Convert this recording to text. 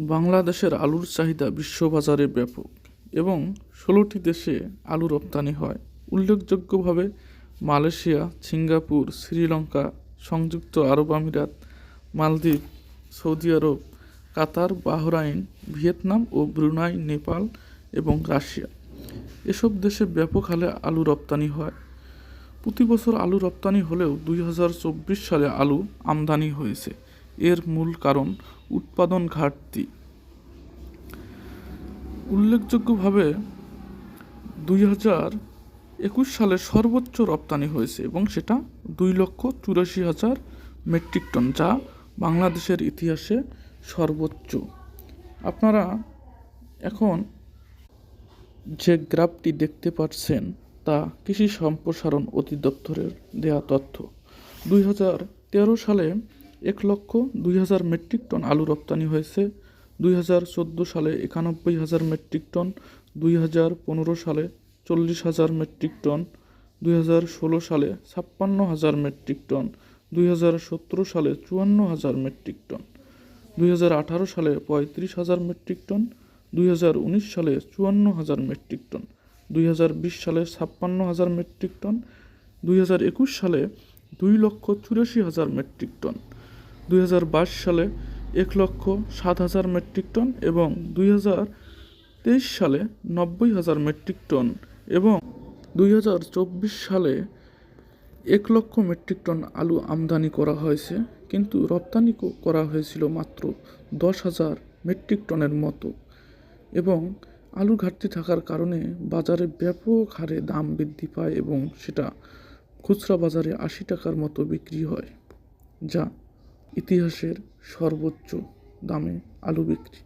বাংলাদেশের আলুর চাহিদা বিশ্ববাজারে ব্যাপক এবং 16টি দেশে আলু রপ্তানি হয়। উল্লেখযোগ্যভাবে মালয়েশিয়া, সিঙ্গাপুর, শ্রীলঙ্কা, সংযুক্ত আরব আমিরাত, মালদ্বীপ, সৌদি আরব, কাতার, বাহরাইন, ভিয়েতনাম ও ব্রুনাই, নেপাল এবং রাশিয়া। এসব দেশে ব্যাপক হারে আলু রপ্তানি হয়। প্রতি বছর আলু রপ্তানি হলেও 2024 সালে আলু আমদানি হয়েছে। এর মূল কারণ উৎপাদন ঘাটতি। উল্লেখযোগ্যভাবে 2021 সালে সর্বোচ্চ রপ্তানি হয়েছে এবং সেটা 2,84,000 মেট্রিক টন, যা বাংলাদেশের ইতিহাসে সর্বোচ্চ। আপনারা এখন যে গ্রাফটি দেখতে পাচ্ছেন তা কৃষি সম্প্রসারণ অধিদপ্তরের দেয়া তথ্য। 2013 সালে 1,02,000 মেট্রিক টন আলু রপ্তানি হয়েছে, 2014 সালে 91,000 মেট্রিক টন, 2015 সালে 40,000 মেট্রিক টন, 2016 সালে 56,000 মেট্রিক টন, 2017 সালে 54,000 মেট্রিক টন, 2018 সালে 35,000 মেট্রিক টন, 2019 সালে 54,000 মেট্রিক টন, 2020 সালে 56,000 মেট্রিক টন, 2021 সালে 2,84,000 মেট্রিক টন, 2022 সালে 1,07,000 মেট্রিক টন এবং 2023 সালে 90,000 মেট্রিক টন এবং 2024 সালে 1,00,000 মেট্রিক টন আলু আমদানি করা হয়েছে, কিন্তু রপ্তানি করা হয়েছিল মাত্র 10,000 মেট্রিক টনের মতো। এবং আলুর ঘাটতি থাকার কারণে বাজারে ব্যাপক হারে দাম বৃদ্ধি পায় এবং সেটা খুচরা বাজারে 80 টাকার মতো বিক্রি হয়, যা ইতিহাসের সর্বোচ্চ দামে আলু বিক্রি।